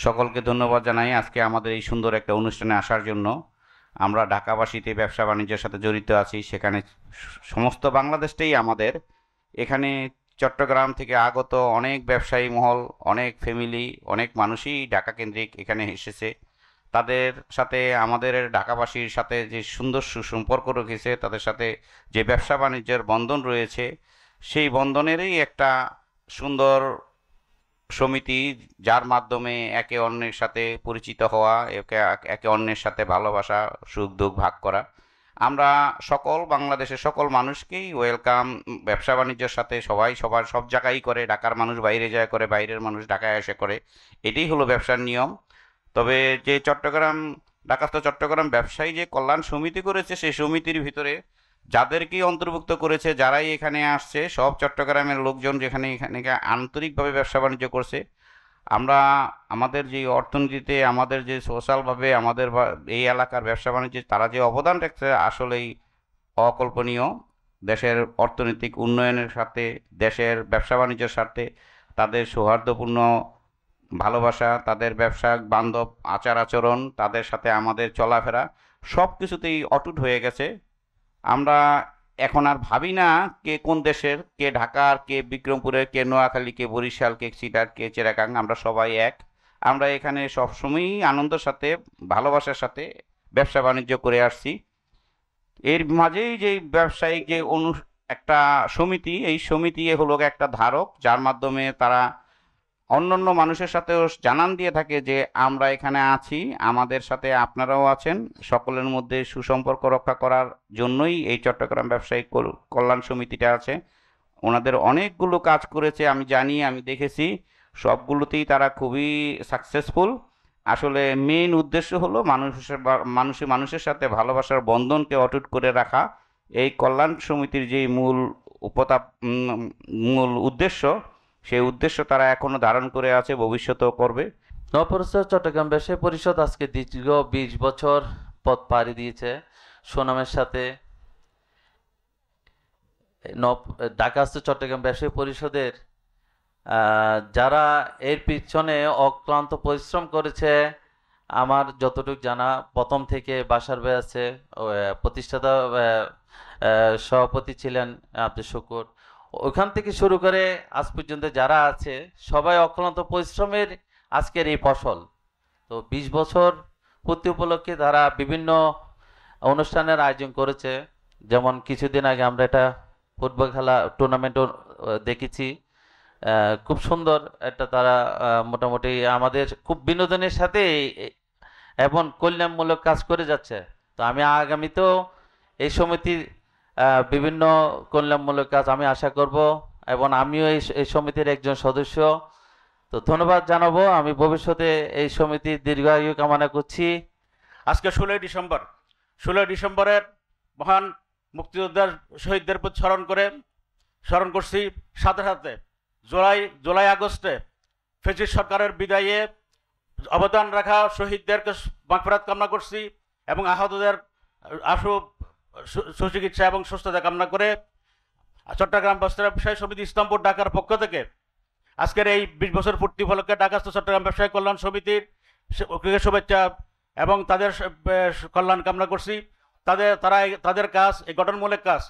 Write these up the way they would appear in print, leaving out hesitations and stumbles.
সকলকে ধন্যবাদ জানাই আজকে আমাদের এই সুন্দর একটা অনুষ্ঠানে আসার জন্য। আমরা ঢাকাবাসীতে ব্যবসা বাণিজ্যের সাথে জড়িত আছি, সেখানে সমস্ত বাংলাদেশটাই আমাদের। এখানে চট্টগ্রাম থেকে আগত অনেক ব্যবসায়ী মহল, অনেক ফ্যামিলি, অনেক মানুষই ঢাকা কেন্দ্রিক এখানে এসেছে। তাদের সাথে আমাদের ঢাকাবাসীর সাথে যে সুন্দর সুসম্পর্ক রেখেছে, তাদের সাথে যে ব্যবসা বাণিজ্যের বন্ধন রয়েছে, সেই বন্ধনেরই একটা সুন্দর সমিতি, যার মাধ্যমে একে অন্যের সাথে পরিচিত হওয়া, একে একে অন্যের সাথে ভালোবাসা, সুখ দুঃখ ভাগ করা। আমরা সকল বাংলাদেশের সকল মানুষকেই ওয়েলকাম। ব্যবসা বাণিজ্যের সাথে সবাই সবার সব জায়গায় করে, ঢাকার মানুষ বাইরে যায় করে, বাইরের মানুষ ঢাকায় এসে করে, এটাই হলো ব্যবসার নিয়ম। তবে যে ঢাকাস্থ চট্টগ্রাম ব্যবসায়ী যে কল্যাণ সমিতি করেছে, সেই সমিতির ভিতরে যাদেরকেই অন্তর্ভুক্ত করেছে, যারাই এখানে আসছে, সব চট্টগ্রামের লোকজন যেখানে এখানে আন্তরিকভাবে ব্যবসা বাণিজ্য করছে। আমরা আমাদের যে অর্থনীতিতে, আমাদের যে সোশ্যালভাবে আমাদের এই এলাকার ব্যবসা বাণিজ্যে তারা যে অবদান রাখছে, আসলেই অকল্পনীয়। দেশের অর্থনৈতিক উন্নয়নের সাথে, দেশের ব্যবসা বাণিজ্যের সাথে তাদের সৌহার্দ্যপূর্ণ ভালোবাসা, তাদের ব্যবসা বান্ধব আচার আচরণ, তাদের সাথে আমাদের চলাফেরা, সব কিছুতেই অটুট হয়ে গেছে। আমরা এখন আর ভাবি না কে কোন দেশের, কে ঢাকার, কে বিক্রমপুরের, কে নোয়াখালী, কে বরিশাল, কে সিটার, কে চিটাগাং, আমরা সবাই এক। আমরা এখানে সবসময়ই আনন্দের সাথে, ভালোবাসার সাথে ব্যবসা বাণিজ্য করে আসছি। এর মাঝেই যে ব্যবসায়িক যে একটা সমিতি, এই সমিতি হলো একটা ধারক, যার মাধ্যমে তারা অন্যান্য মানুষের সাথেও জানান দিয়ে থাকে যে আমরা এখানে আছি, আমাদের সাথে আপনারাও আছেন। সকলের মধ্যে সুসম্পর্ক রক্ষা করার জন্যই এই চট্টগ্রাম ব্যবসায়ী কল্যাণ সমিতিটা আছে। ওনাদের অনেকগুলো কাজ করেছে, আমি জানি, আমি দেখেছি, সবগুলোতেই তারা খুবই সাকসেসফুল। আসলে মেইন উদ্দেশ্য হলো মানুষের সাথে ভালোবাসার বন্ধনকে অটুট করে রাখা। এই কল্যাণ সমিতির যে মূল উদ্দেশ্য, সেই উদ্দেশ্য তারা এখনো ধারণ করে আছে, ভবিষ্যতেও করবে। নবপ্রতিষ্ঠা চট্টগ্রাম ব্যবসায়ী পরিষদ আজকে দীর্ঘ 20 বছর পথ পাড়ি দিয়েছে সুনামের সাথে। ঢাকাস্থ চট্টগ্রাম ব্যবসায়ী পরিষদের যারা এর পিছনে অক্লান্ত পরিশ্রম করেছে, আমার যতটুকু জানা, প্রথম থেকে বাসার ভাই আছে, প্রতিষ্ঠাতা সভাপতি ছিলেন আব্দুল শুকুর, ওখান থেকে শুরু করে আজ পর্যন্ত যারা আছে সবাই অক্লান্ত পরিশ্রমের আজকের এই ফসল। তো 20 বছর পূর্তি উপলক্ষে তারা বিভিন্ন অনুষ্ঠানের আয়োজন করেছে। যেমন কিছুদিন আগে আমরা একটা ফুটবল খেলা টুর্নামেন্টও দেখেছি। খুব সুন্দর একটা তারা মোটামুটি আমাদের খুব বিনোদনের সাথে এবং কল্যাণমূলক কাজ করে যাচ্ছে। তো আমি আগামীতেও এই সমিতির বিভিন্ন কল্যাণমূলক কাজ আমি আশা করব, এবং আমিও এই সমিতির একজন সদস্য। তো ধন্যবাদ জানাবো। আমি ভবিষ্যতে এই সমিতির দীর্ঘায়ু কামনা করছি। আজকে 16ই ডিসেম্বরের মহান মুক্তিযোদ্ধার শহীদদের প্রতি স্মরণ করছি। সাথে সাথে জুলাই আগস্টে ফেসিস্ট সরকারের বিদায়ে অবদান রাখা শহীদদেরকে মাগফিরাত কামনা করছি, এবং আহতদের আশু সুচিকিৎসা এবং সুস্থতা কামনা করে চট্টগ্রাম ব্যবসায়ী সমিতি ইসলামপুর ঢাকার পক্ষ থেকে আজকের এই 20 বছর পূর্তি উপলক্ষে ঢাকাস্থ চট্টগ্রাম ব্যবসায়ী কল্যাণ সমিতির শুভেচ্ছা এবং তাদের কল্যাণ কামনা করছি। তাদের কাজ, এই গঠনমূলক কাজ,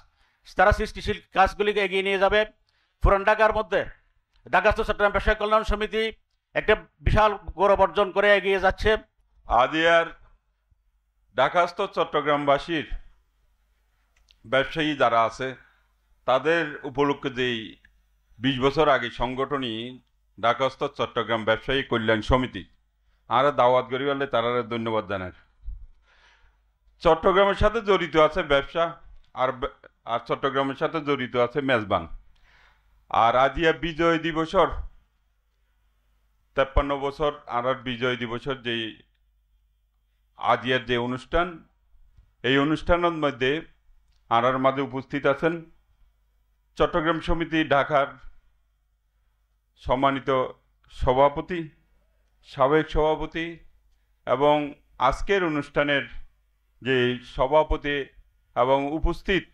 তারা সৃষ্টিশীল কাজগুলিকে এগিয়ে নিয়ে যাবে। পুরান ঢাকার মধ্যে ঢাকাস্থ চট্টগ্রাম ব্যবসায়ী কল্যাণ সমিতি একটা বিশাল গৌরব অর্জন করে এগিয়ে যাচ্ছে। আদিয়ার ঢাকাস্থ চট্টগ্রামবাসীর ব্যবসায়ী যারা আছে, তাদের উপলক্ষে যেই 20 বছর আগে সংগঠনই ঢাকাস্থ চট্টগ্রাম ব্যবসায়ী কল্যাণ সমিতি আর দাওয়াত করি বলে তারা ধন্যবাদ জানায়। চট্টগ্রামের সাথে জড়িত আছে ব্যবসা, আর চট্টগ্রামের সাথে জড়িত আছে মেজবান। আর আজিয়া বিজয় দিবসর 53 বছর আর বিজয় দিবসের যে আজিয়ার যে অনুষ্ঠান, এই অনুষ্ঠানের মধ্যে আর মাঝে উপস্থিত আছেন চট্টগ্রাম সমিতি ঢাকার সম্মানিত সভাপতি, সাবেক সভাপতি, এবং আজকের অনুষ্ঠানের যে সভাপতি এবং উপস্থিত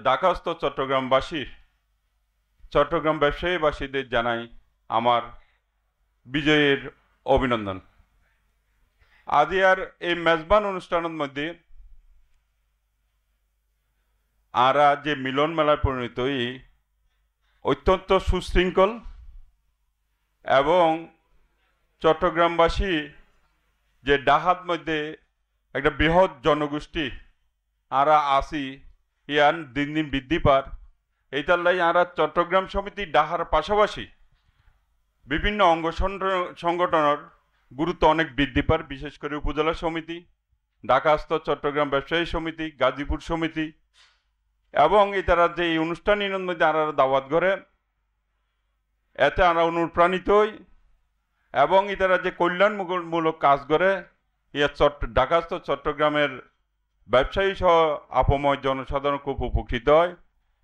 ঢাকাস্থ চট্টগ্রাম ব্যবসায়ীবাসীদের জানাই আমার বিজয়ের অভিনন্দন। আজি আর এই মেজবান অনুষ্ঠানের মধ্যে আরা যে মিলন মেলায় পরিণত অত্যন্ত সুশৃঙ্খল এবং চট্টগ্রামবাসী যে ডাহাত মধ্যে একটা বৃহৎ জনগোষ্ঠী আরা আসি ইয়ান দিন দিন বৃদ্ধি পার এইটার লাই আরা চট্টগ্রাম সমিতি ডাহার পাশাপাশি বিভিন্ন অঙ্গ সংগঠনের গুরুত্ব অনেক বৃদ্ধি পার, বিশেষ করে উপজেলা সমিতি, ঢাকাস্থ চট্টগ্রাম ব্যবসায়ী সমিতি, গাজীপুর সমিতি এবং এটারা যে এই অনুষ্ঠানের মধ্যে আরা দাওয়াত করে এতে আমরা অনুপ্রাণিত হই এবং এটারা যে কল্যাণমূলক কাজ করে ঢাকাস্থ চট্টগ্রামের ব্যবসায়ী সহ আপময় জনসাধারণ খুব উপকৃত হয়।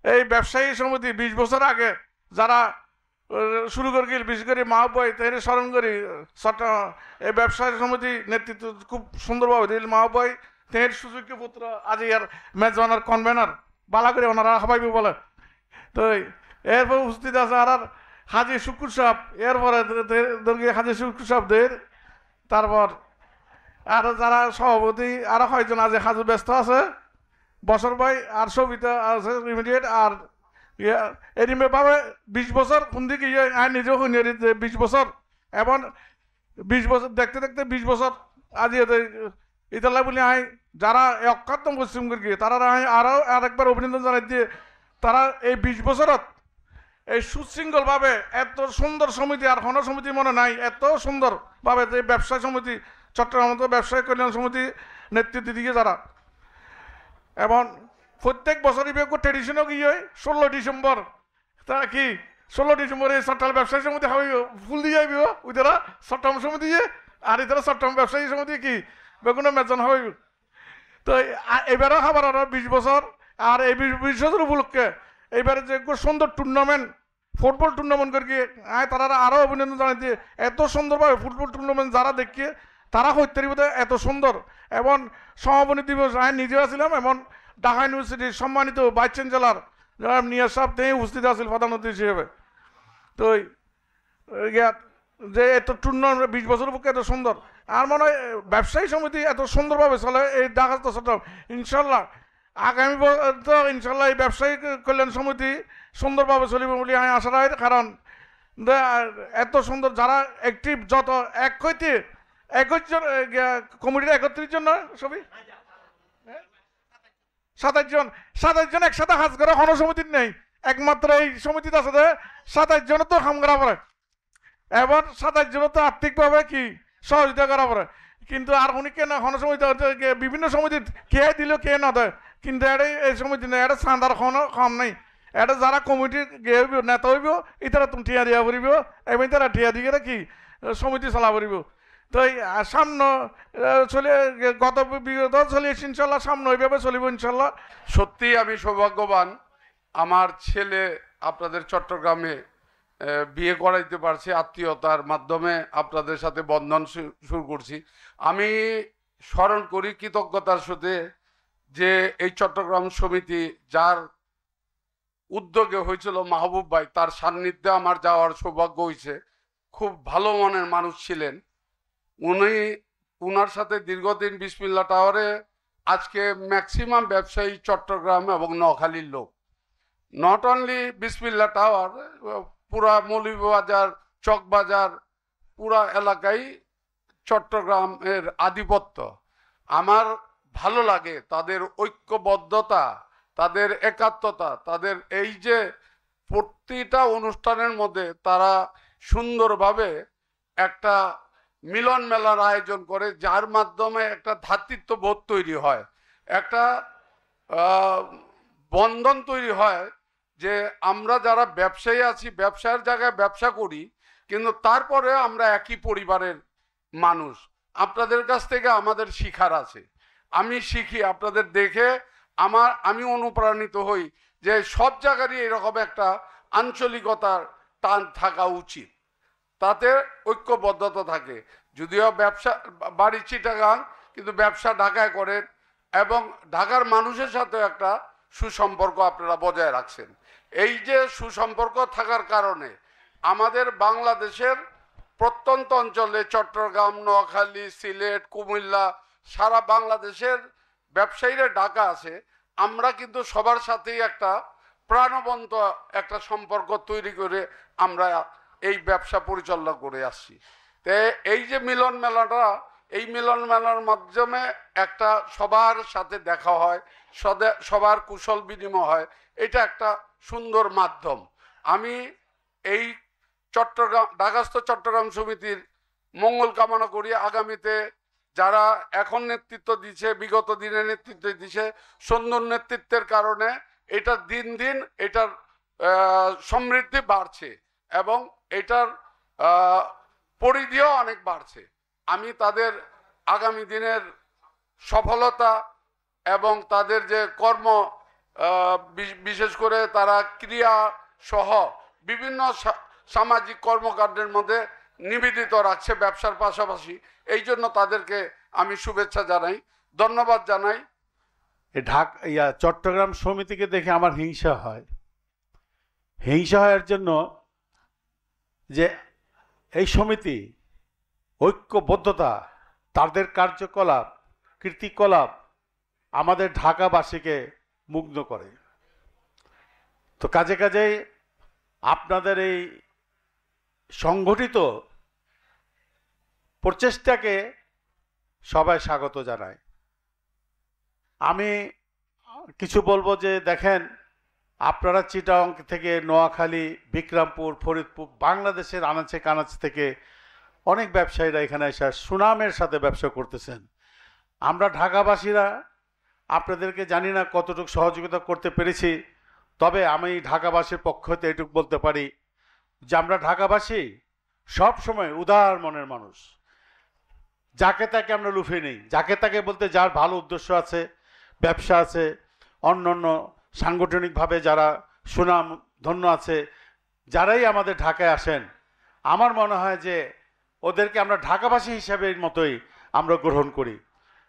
এই ব্যবসায়ী সমিতি 20 বছর আগে যারা শুরু করে গেল, বিশেষ করে মাহবাই তাই স্মরণ করি এই ব্যবসায়ী সমিতি নেতৃত্ব খুব সুন্দরভাবে দিল। মাহবাই তেহের সুযোগ্য পুত্র আজ ইয়ার মেজবানের কনভেনার বালা করে ওনারা হাবাইবি বলে। তো এরপর উপস্থিত আছে আর হাজি শুকুর সাহেব, এরপরে হাজি শুকুর সাহেবদের, তারপর আর যারা সভাপতি আরো কয়েকজন আছে হাজু ব্যস্ত আছে, বছর ভাই আর সবিতা আছে ইমিডিয়েট। আর এরিমে পাবে 20 বছর কোন দিকে আয় নিজেও শুনি 20 বছর এবং 20 বছর দেখতে দেখতে 20 বছর আজি ইতালা বলি আয় যারা অকাত্য পরিশ্রম করি তারা আরো আরেকবার অভিনন্দন জানাই দিয়ে তারা এই 20 বছরত এই সুশৃঙ্খলভাবে এত সুন্দর সমিতি আর কোনো সমিতি মনে নাই এত সুন্দরভাবে যে ব্যবসায়ী সমিতি চট্টগ্রাম ব্যবসায়ী কল্যাণ সমিতি নেতৃত্ব দিয়ে যারা এবং প্রত্যেক বছরই ট্রেডিশনও কি হয় 16 ডিসেম্বর তা কি 16 ডিসেম্বরে চট্টগ্রাম ব্যবসায়ী সমিতি হবে ফুল দিয়ে যাইব ওইতারা চট্টগ্রাম সমিতি আর এতারা চট্টগ্রাম ব্যবসায়ী সমিতি কি বেগুন মেজন হবে। তো এবারও খাবার আরো 20 বছর আর এই 20 বছর উপলক্ষে এইবারে যে সুন্দর টুর্নামেন্ট ফুটবল টুর্নামেন্ট করি আয় তারা আরও অভিনন্দন জানাই দিয়ে এত সুন্দরভাবে ফুটবল টুর্নামেন্ট যারা দেখি তারা হত্যারি বোধ এত সুন্দর এবং সমাপনী দিবস আমি নিজেও আসলাম এবং ঢাকা ইউনিভার্সিটির সম্মানিত ভাইস চ্যান্সেলর জনাব নিয়াজ সাহেব তিনি উপস্থিত আছেন প্রধান অতিথি হিসেবে। তো যে এত টুর্নামেন্ট 20 বছর পক্ষে এত সুন্দর আর মনে হয় ব্যবসায়ী সমিতি এত সুন্দরভাবে চলে এই ঢাকা চট্টগ্রাম। ইনশাল্লাহ আগামী তো ইনশাল্লাহ এই ব্যবসায়ী কল্যাণ সমিতি সুন্দরভাবে চলিব বলে আমি আশা রাখি। কারণ এত সুন্দর যারা অ্যাক্টিভ যত এক হইতে 21 জন কমিটির 31 জন না সবই 27 জন একসাথে কাজ করে কোনো সমিতির নেই, একমাত্র এই সমিতিতে আছে 27 জন তো কাম করা পড়ে এবং 27 জন তো আর্থিকভাবে কি সহযোগিতা করা পড়ে। কিন্তু আর উনি কেন কোনো সমিতি বিভিন্ন সমিতি কে দিল কে না দেয়, কিন্তু এটা এই সমিতি নেই, এটা চাঁদার কোনো কম নেই। এটা যারা কমিটির নেতা হইব ইতারা তুমি ঠিয়া দিয়া পড়িব এবং তারা ঠিয়া দিয়ে কি সমিতি চলা পড়িব। তো সামনে চলে গত বিগত চলিয়েছি ইনশাল্লাহ সামনে ওইভাবে চলিব ইনশাল্লাহ। সত্যি আমি সৌভাগ্যবান আমার ছেলে আপনাদের চট্টগ্রামে বিয়ে করাইতে পারছি, আত্মীয়তার মাধ্যমে আপনাদের সাথে বন্ধন শুরু করছি। আমি স্মরণ করি কৃতজ্ঞতার সাথে যে এই চট্টগ্রাম সমিতি যার উদ্যোগে হয়েছিল মাহবুব ভাই, তার সান্নিধ্যে আমার যাওয়ার সৌভাগ্য হয়েছে। খুব ভালো মনের মানুষ ছিলেন উনার সাথে দীর্ঘদিন বিসমিল্লাহ টাওয়ারে আজকে ম্যাক্সিমাম ব্যবসায়ী চট্টগ্রাম এবং নোয়াখালীর লোক। নট অনলি বিসমিল্লাহ টাওয়ার, পুরা মৌলভীবাজার চকবাজার পুরা এলাকায় চট্টগ্রামের আধিপত্য। আমার ভালো লাগে তাদের ঐক্যবদ্ধতা, তাদের একাত্মতা, তাদের এই যে প্রতিটা অনুষ্ঠানের মধ্যে তারা সুন্দরভাবে একটা মিলন মেলার আয়োজন করে, যার মাধ্যমে একটা ভ্রাতৃত্ববোধ তৈরি হয়, একটা বন্ধন তৈরি হয় যে আমরা যারা ব্যবসায়ী আছি ব্যবসার জায়গায় ব্যবসা করি কিন্তু তারপরে আমরা একই পরিবারের মানুষ। আপনাদের কাছ থেকে আমাদের শিখার আছে, আমি শিখি আপনাদের দেখে, আমি অনুপ্রাণিত হই যে সব জায়গারই এরকম একটা আঞ্চলিকতার টান থাকা উচিত, তাতে ঐক্যবদ্ধতা থাকে। যদিও ব্যবসা বাড়ি চিটাগাং কিন্তু ব্যবসা ঢাকায় করেন এবং ঢাকার মানুষের সাথে একটা সুসম্পর্ক আপনারা বজায় রাখছেন। এই যে সুসম্পর্ক থাকার কারণে আমাদের বাংলাদেশের প্রত্যন্ত অঞ্চলে চট্টগ্রাম, নোয়াখালী, সিলেট, কুমিল্লা, সারা বাংলাদেশের ব্যবসায়ীরা ঢাকা আছে। আমরা কিন্তু সবার সাথেই একটা প্রাণবন্ত একটা সম্পর্ক তৈরি করে আমরা এই ব্যবসা পরিচালনা করে আসছি। তে এই যে মিলন মেলাটা, এই মিলন মেলার মাধ্যমে একটা সবার সাথে দেখা হয়, সবার কুশল বিনিময় হয়, এটা একটা সুন্দর মাধ্যম। আমি এই ঢাকাস্থ চট্টগ্রাম সমিতির মঙ্গল কামনা করি। আগামীতে যারা এখন নেতৃত্ব দিচ্ছে, বিগত দিনে নেতৃত্ব দিচ্ছে, সুন্দর নেতৃত্বের কারণে এটা দিন দিন এটার সমৃদ্ধি বাড়ছে এবং এটার পরিধিও অনেক বাড়ছে। আমি তাদের আগামী দিনের সফলতা এবং তাদের যে কর্ম, বিশেষ করে তারা ক্রিয়া সহ বিভিন্ন সামাজিক কর্মকাণ্ডের মধ্যে নিবেদিত রাখছে ব্যবসার পাশাপাশি, এই জন্য তাদেরকে আমি শুভেচ্ছা জানাই, ধন্যবাদ জানাই। চট্টগ্রাম সমিতিকে দেখে আমার হিংসা হয়। হিংসা হওয়ার জন্য যে এই সমিতি ঐক্যবদ্ধতা, তাদের কার্যকলাপ, কীর্তিকলাপ আমাদের ঢাকাবাসীকে মুগ্ধ করে। তো কাজে কাজেই আপনাদের এই সংগঠিত প্রচেষ্টাকে সবাই স্বাগত জানায়। আমি কিছু বলবো যে দেখেন, আপনারা চিটাগং থেকে নোয়াখালী, বিক্রমপুর, ফরিদপুর, বাংলাদেশের আনাচে কানাচে থেকে অনেক ব্যবসায়ীরা এখানে এসে সুনামের সাথে ব্যবসা করতেছেন। আমরা ঢাকাবাসীরা আপনাদেরকে জানি না কতটুকু সহযোগিতা করতে পেরেছি, তবে আমি ঢাকাবাসীর পক্ষ হতে এটুকু বলতে পারি যে আমরা ঢাকাবাসী সব সময় উদার মনের মানুষ। যাকে তাকে আমরা লুফে নেই। যাকে তাকে বলতে যার ভালো উদ্দেশ্য আছে, ব্যবসা আছে, অন্য অন্য সাংগঠনিকভাবে যারা সুনাম ধন্য আছে, যারাই আমাদের ঢাকায় আসেন, আমার মনে হয় যে ওদেরকে আমরা ঢাকাবাসী হিসাবের মতোই আমরা গ্রহণ করি।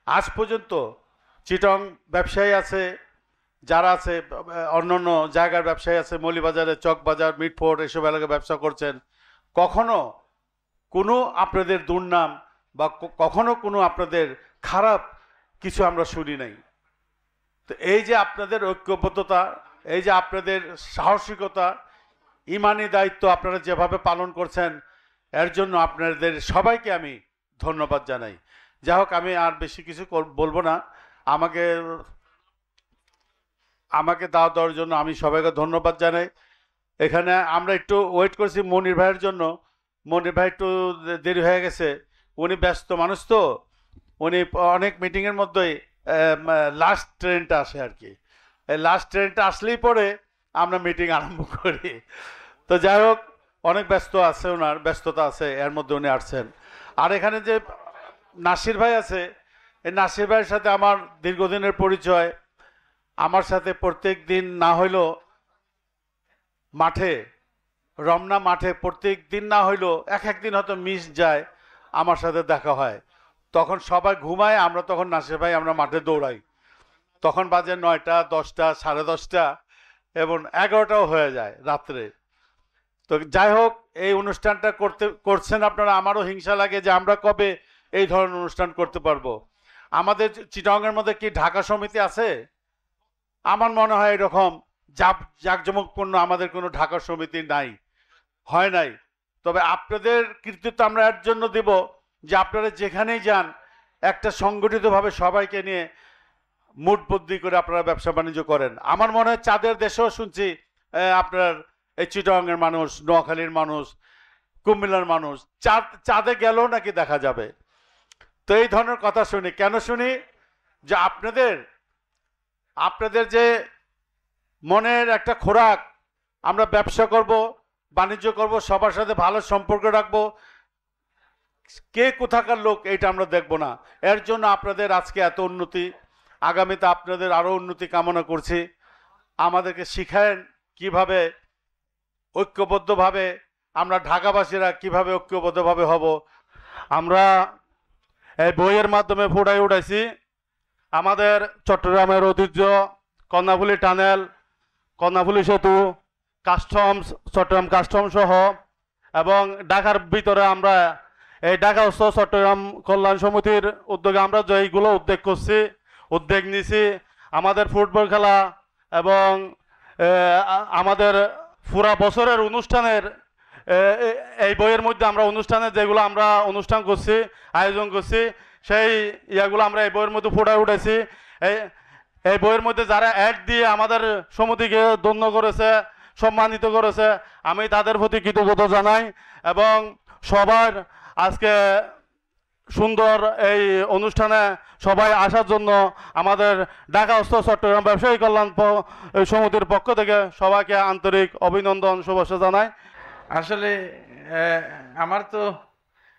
আজ পর্যন্ত চিটং ব্যবসায়ী আছে, যারা আছে অন্য অন্য জায়গার ব্যবসায়ী আছে, মৌলিবাজারে, চকবাজার, মিটফোর্ড এসব এলাকায় ব্যবসা করছেন, কখনো কোনো আপনাদের দুর্নাম বা কখনো কোনো আপনাদের খারাপ কিছু আমরা শুনি নাই। তো এই যে আপনাদের ঐক্যবদ্ধতা, এই যে আপনাদের সাহসিকতা, ইমানি দায়িত্ব আপনারা যেভাবে পালন করছেন, এর জন্য আপনাদের সবাইকে আমি ধন্যবাদ জানাই। যাই হোক, আমি আর বেশি কিছু বলবো না। আমাকে দাওয়াত দেওয়ার জন্য আমি সবাইকে ধন্যবাদ জানাই। এখানে আমরা একটু ওয়েট করছি মনির ভাইয়ের জন্য। মনির ভাই একটু দেরি হয়ে গেছে, উনি ব্যস্ত মানুষ, তো উনি অনেক মিটিংয়ের মধ্যেই লাস্ট ট্রেনটা আসে আর কি। এই লাস্ট ট্রেনটা আসলেই পরে আমরা মিটিং আরম্ভ করি। তো যাই হোক, অনেক ব্যস্ত আছে, ওনার ব্যস্ততা আছে, এর মধ্যে উনি আসছেন। আর এখানে যে নাসির ভাই আছে, এই নাসির ভাইয়ের সাথে আমার দীর্ঘদিনের পরিচয়। আমার সাথে প্রত্যেক দিন না হইলেও মাঠে, রমনা মাঠে প্রত্যেক দিন না হইলেও একদিন হয়তো মিস যায়, আমার সাথে দেখা হয়। তখন সবাই ঘুমায়, আমরা তখন নাসির ভাই আমরা মাঠে দৌড়াই। তখন বাজে 9টা, 10টা, 10:30 এবং 11টাও হয়ে যায় রাত্রে। তো যাই হোক, এই অনুষ্ঠানটা করছেন আপনারা। আমারও হিংসা লাগে যে আমরা কবে এই ধরনের অনুষ্ঠান করতে পারবো। আমাদের চিটাগংয়ের মধ্যে কি ঢাকা সমিতি আছে? আমার মনে হয় এরকম জাঁকজমকপূর্ণ আমাদের কোনো ঢাকা সমিতি নাই, হয় নাই। তবে আপনাদের কৃতিত্ব আমরা এর জন্য দেব যে আপনারা যেখানেই যান একটা সংগঠিতভাবে সবাইকে নিয়ে মুড বুদ্ধি করে আপনারা ব্যবসা বাণিজ্য করেন। আমার মনে হয় চাঁদের দেশেও শুনছি আপনার এই চিটাগংয়ের মানুষ, নোয়াখালীর মানুষ, কুমিল্লার মানুষ চাঁদে গেলেও নাকি দেখা যাবে। তো এই ধরনের কথা শুনি। কেন শুনি? যে আপনাদের যে মনের একটা খোরাক, আমরা ব্যবসা করব, বাণিজ্য করব, সবার সাথে ভালো সম্পর্ক রাখবো, কে কোথাকার লোক এইটা আমরা দেখব না। এর জন্য আপনাদের আজকে এত উন্নতি, আগামীতে আপনাদের আরও উন্নতি কামনা করছি। আমাদেরকে শিখায়েন কিভাবে ঐক্যবদ্ধভাবে আমরা ঢাকাবাসীরা কিভাবে ঐক্যবদ্ধভাবে হব। আমরা এই বইয়ের মাধ্যমে ফুটাই উঠাইছি আমাদের চট্টগ্রামের ঐতিহ্য, কর্ণফুলী টানেল, কর্ণফুলী সেতু, কাস্টমস, চট্টগ্রাম কাস্টম সহ এবং ঢাকার ভিতরে আমরা এই ঢাকা উত্তর চট্টগ্রাম কল্যাণ সমিতির উদ্যোগে আমরা যেইগুলো উদ্যোগ নিছি আমাদের ফুটবল খেলা এবং আমাদের পুরা বছরের অনুষ্ঠানের এই বইয়ের মধ্যে আমরা যেগুলো আমরা অনুষ্ঠান করছি আয়োজন করছি সেই ইয়াগুলো আমরা এই বইয়ের মধ্যে ফুটায় উঠেছি। এই বইয়ের মধ্যে যারা অ্যাড দিয়ে আমাদের সমিতিকে ধন্য করেছে, সম্মানিত করেছে, আমি তাদের প্রতি কৃতজ্ঞতা জানাই এবং সবার আজকে সুন্দর এই অনুষ্ঠানে সবাই আসার জন্য আমাদের ঢাকা উত্তর চট্টগ্রাম ব্যবসায়ী কল্যাণ সমিতির পক্ষ থেকে সবাইকে আন্তরিক অভিনন্দন শুভেচ্ছা জানাই। আসলে আমার তো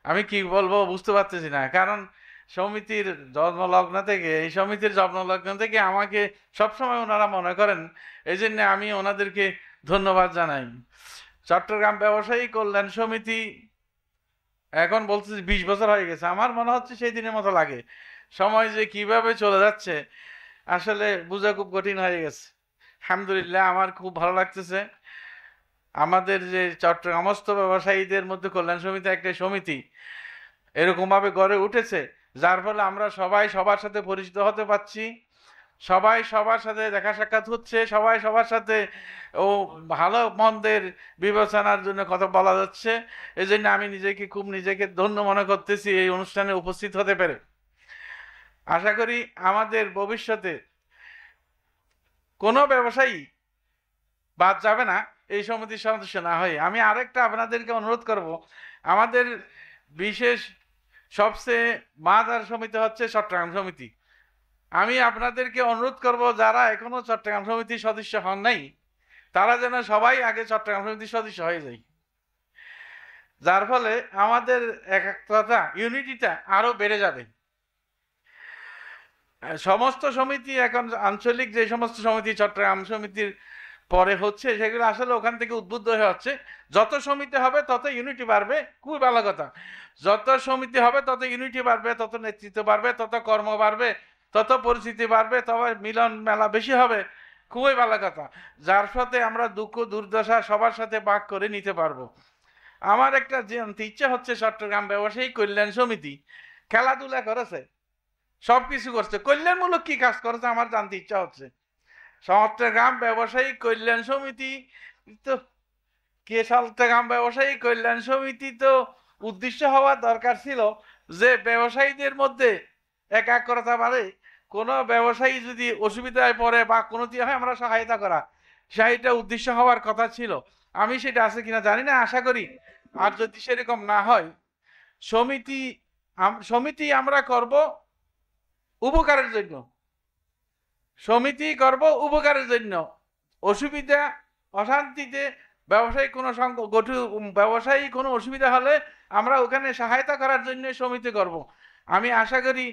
আমি কি বলবো বুঝতে পারতেছি না, কারণ সমিতির জন্মলগ্ন থেকে এই সমিতির জন্মলগ্ন থেকে আমাকে সবসময় ওনারা মনে করেন, এই জন্য আমি ওনাদেরকে ধন্যবাদ জানাই। চট্টগ্রাম ব্যবসায়ী কল্যাণ সমিতি এখন বলতেছি 20 বছর হয়ে গেছে, আমার মনে হচ্ছে সেই দিনের মতো লাগে। সময় যে কিভাবে চলে যাচ্ছে আসলে বোঝা খুব কঠিন হয়ে গেছে। আলহামদুলিল্লাহ আমার খুব ভালো লাগতেছে। আমাদের যে চট্টগ্রামস্থ ব্যবসায়ীদের মধ্যে কল্যাণ সমিতি একটা সমিতি এরকমভাবে গড়ে উঠেছে, যার ফলে আমরা সবাই সবার সাথে পরিচিত হতে পারছি, সবাই সবার সাথে দেখা সাক্ষাৎ হচ্ছে, সবাই সবার সাথে ভালো মন্দের বিবেচনার জন্য কথা বলা যাচ্ছে। এই জন্য আমি নিজেকে ধন্য মনে করতেছি এই অনুষ্ঠানে উপস্থিত হতে পেরে। আশা করি আমাদের ভবিষ্যতে কোনো ব্যবসায়ী বাদ যাবে না এই সমিতির সদস্য না হয়ে। আমি আরেকটা আপনাদেরকে অনুরোধ করব, আমাদের বিশেষ সবচেয়ে মাদার সমিতি হচ্ছে চট্টগ্রাম সমিতি। আমি আপনাদেরকে অনুরোধ করব যারা এখনো চট্টগ্রাম সমিতির সদস্য হন নাই তারা যেন সবাই আগে চট্টগ্রাম সমিতির সদস্য হয়ে যায়, যার ফলে আমাদের একাত্মতা ইউনিটিটা আরো বেড়ে যাবে। সমস্ত সমিতি এখন আঞ্চলিক যে সমস্ত সমিতি চট্টগ্রাম সমিতির পরে হচ্ছে সেগুলো আসলে ওখান থেকে উদ্বুদ্ধ হয়ে হচ্ছে। যত সমিতি হবে তত ইউনিটি বাড়বে, খুবই ভালো কথা। যত সমিতি হবে তত ইউনিটি বাড়বে, তত নেতৃত্ব বাড়বে, তত কর্ম বাড়বে, তত পরিচিতি বাড়বে, তবে মিলন মেলা বেশি হবে, খুবই ভালো কথা। যার সাথে আমরা দুঃখ দুর্দশা সবার সাথে ভাগ করে নিতে পারবো। আমার একটা জানতে ইচ্ছা হচ্ছে, চট্টগ্রাম ব্যবসায়ী কল্যাণ সমিতি খেলাধুলা করেছে, সবকিছু করছে, কল্যাণমূলক কি কাজ করেছে আমার জানতে ইচ্ছা হচ্ছে। চট্টগ্রাম ব্যবসায়ী কল্যাণ সমিতি তো চট্টগ্রাম ব্যবসায়ী কল্যাণ সমিতি তো উদ্দেশ্য হওয়া দরকার ছিল যে ব্যবসায়ীদের মধ্যে একাগ্রতা বাড়ে, কোনো ব্যবসায়ী যদি অসুবিধায় পড়ে বা কোনো হয় আমরা সহায়তা করা, সেইটা উদ্দেশ্য হওয়ার কথা ছিল। আমি সেটা আছে কিনা জানি না, আশা করি। আর যদি সেরকম না হয় সমিতি আমরা করব উপকারের জন্য, সমিতি করব উপকারের জন্য। অসুবিধা অশান্তিতে ব্যবসায়ী কোনো অসুবিধা হলে আমরা ওখানে সহায়তা করার জন্য সমিতি করব। আমি আশা করি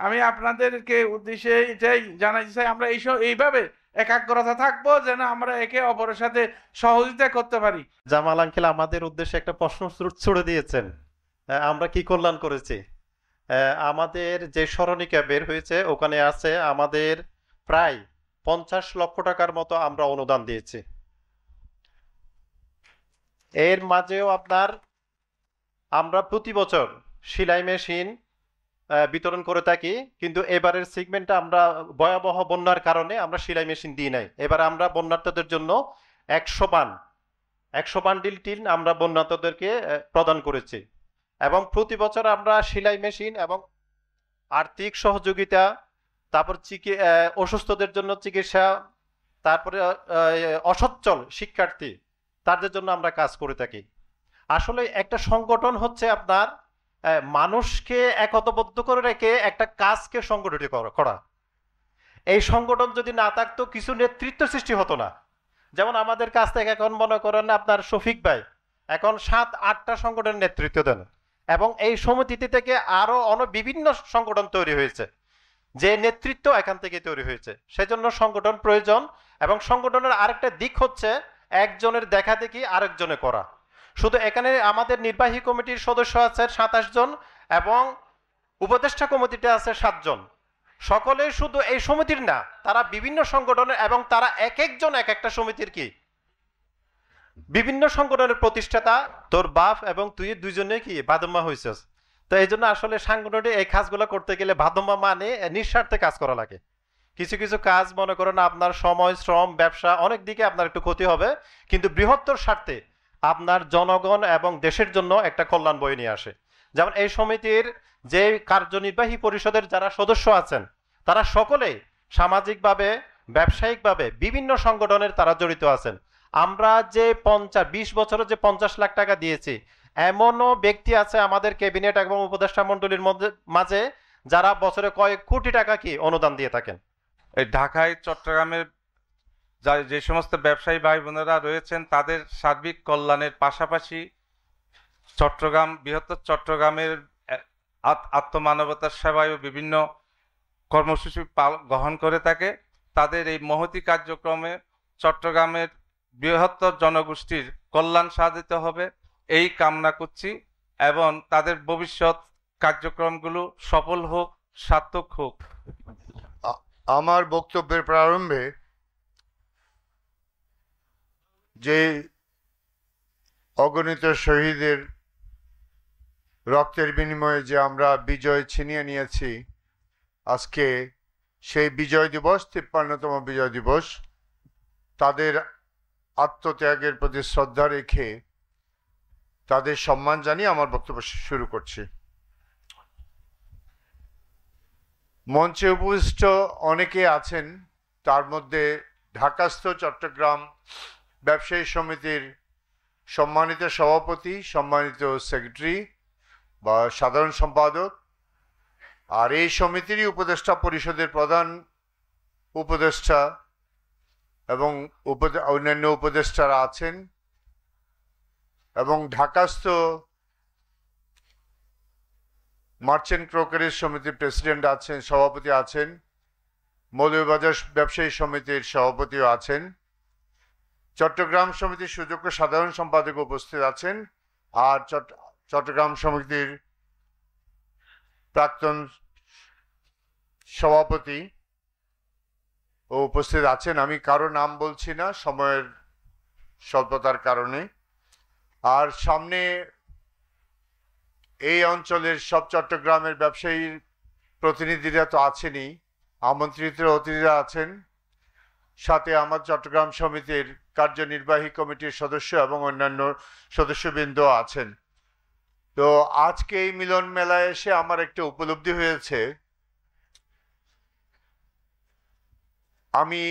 আমি আপনাদেরকে উদ্দেশ্যে এটাই জানাতে চাই, আমরা এইভাবে একাগ্রতা থাকবো যেন আমরা একে অপরের সাথে সহযোগিতা করতে পারি। জামাল আঙ্কেল আমাদের উদ্দেশ্যে একটা প্রশ্ন ছুড়ে দিয়েছেন, আমরা কি কল্যাণ করেছি। আমাদের যে স্মরণিকা বের হয়েছে ওখানে আছে আমাদের প্রায় 50 লক্ষ টাকার মতো আমরা অনুদান দিয়েছি। এর মাঝেও আমরা প্রতি বছর সেলাই মেশিন বিতরণ করে থাকি, কিন্তু এবারের সেগমেন্টটা আমরা ভয়াবহ বন্যার কারণে আমরা সেলাই মেশিন দিই নাই। এবার আমরা বন্যার্থদের জন্য 100 বান্ডিল টিন আমরা বন্যার্থদেরকে প্রদান করেছি এবং প্রতি বছর আমরা সেলাই মেশিন এবং আর্থিক সহযোগিতা, তারপর অসুস্থদের জন্য চিকিৎসা, তারপরে অসচ্ছল শিক্ষার্থী তাদের জন্য আমরা কাজ করে থাকি। আসলে একটা সংগঠন হচ্ছে মানুষকে একতাবদ্ধ করে রেখে একটা কাজকে সংগঠিত করা। এই সংগঠন যদি না থাকতো কিছু নেতৃত্ব সৃষ্টি হতো না। যেমন আমাদের কাছ থেকে এখন মনে করেন শফিক ভাই এখন 7-8টা সংগঠনের নেতৃত্ব দেন এবং এই সমিতি থেকে আরো বিভিন্ন সংগঠন তৈরি হয়েছে, যে নেতৃত্ব এখান থেকে তৈরি হয়েছে। সেজন্য সংগঠন প্রয়োজন এবং সংগঠনের আরেকটা দিক হচ্ছে একজনের দেখা দেখি আরেকজনে করা। শুধু এখানে আমাদের নির্বাহী কমিটির সদস্য আছে 27 জন এবং উপদেষ্টা কমিটিতে আছে 7 জন। সকলে শুধু এই সমিতির না, তারা বিভিন্ন সংগঠনের এবং তারা এক একজন এক একটা সমিতির কি বিভিন্ন সংগঠনের প্রতিষ্ঠাতা তোর বাপ এবং তুই দুইজনে কি বাদম্মা হয়েছিস। তো এই জন্য আসলে সাংগঠনিক এই কাজগুলো করতে গেলে বাদম্মা মানে নিঃস্বার্থে কাজ করা লাগে। কিছু কিছু কাজ মনে করেন আপনার সময়, শ্রম, ব্যবসা অনেক দিকে আপনার একটু ক্ষতি হবে, কিন্তু বৃহত্তর স্বার্থে আপনার জনগণ এবং দেশের জন্য একটা কল্যাণ বয়ে নিয়ে আসে। যেমন এই সমিতির যে কার্যনির্বাহী পরিষদের যারা সদস্য আছেন তারা সকলে সামাজিকভাবে, ব্যবসায়িকভাবে বিভিন্ন সংগঠনের তারা জড়িত আছেন। আমরা যে 20 বছরে যে 50 লাখ টাকা দিয়েছি, এমনও ব্যক্তি আছে আমাদের ক্যাবিনেট এবং উপদেষ্টা মণ্ডলীর মাঝে যারা বছরে কয়েক কোটি টাকা কি অনুদান দিয়ে থাকেন। এই ঢাকায়, চট্টগ্রামের যে সমস্ত ব্যবসায়ী ভাই বোনেরা রয়েছেন তাদের সার্বিক কল্যাণের পাশাপাশি বৃহত্তর চট্টগ্রামের আত্মমানবতার সেবায় বিভিন্ন কর্মসূচি গ্রহণ করে থাকে। তাদের এই মহতী কার্যক্রমে চট্টগ্রামের বৃহত্তর জনগোষ্ঠীর কল্যাণ সাধিত হবে এই কামনা করছি, এবং তাদের ভবিষ্যৎ কার্যক্রমগুলো সফল হোক, সার্থক হোক। আমার বক্তব্যের প্রারম্ভে যে অগণিত শহীদের রক্তের বিনিময়ে যে আমরা বিজয় ছিনিয়ে নিয়েছি, আজকে সেই বিজয় দিবস, 53তম বিজয় দিবস, তাদের আত্মত্যাগের প্রতি শ্রদ্ধা রেখে তাদের সম্মান জানিয়ে আমার বক্তব্য শুরু করছি। মঞ্চে উপবিষ্ট অনেকে আছেন, তার মধ্যে ঢাকাস্থ চট্টগ্রাম ব্যবসায়ী সমিতির সম্মানিত সভাপতি, সম্মানিত সেক্রেটারি বা সাধারণ সম্পাদক, আর এই সমিতিরই উপদেষ্টা পরিষদের প্রধান উপদেষ্টা এবং অন্যান্য উপদেষ্টারা আছেন, এবং ঢাকাস্থ মার্চেন্ট ক্রোকারেজ সমিতির প্রেসিডেন্ট আছেন, সভাপতি আছেন, মৌলভীবাজার ব্যবসায়ী সমিতির সভাপতিও আছেন, চট্টগ্রাম সমিতির সুযোগ্য সাধারণ সম্পাদক উপস্থিত আছেন, আর চট্টগ্রাম সমিতির প্রাক্তন সভাপতি ও উপস্থিত আছেন। আমি কারো নাম বলছি না সময়ের স্বল্পতার কারণে। আর সামনে এই অঞ্চলের সব চট্টগ্রামের ব্যবসায়ীর প্রতিনিধিরা তো আছেনই, আমন্ত্রিত অতিথিরা আছেন, সাথে আমার চট্টগ্রাম সমিতির কার্যনির্বাহী কমিটির সদস্য এবং অন্যান্য সদস্যবৃন্দ আছেন। তো আজকে এই মিলন মেলায় এসে আমার একটা উপলব্ধি হয়েছে। আমি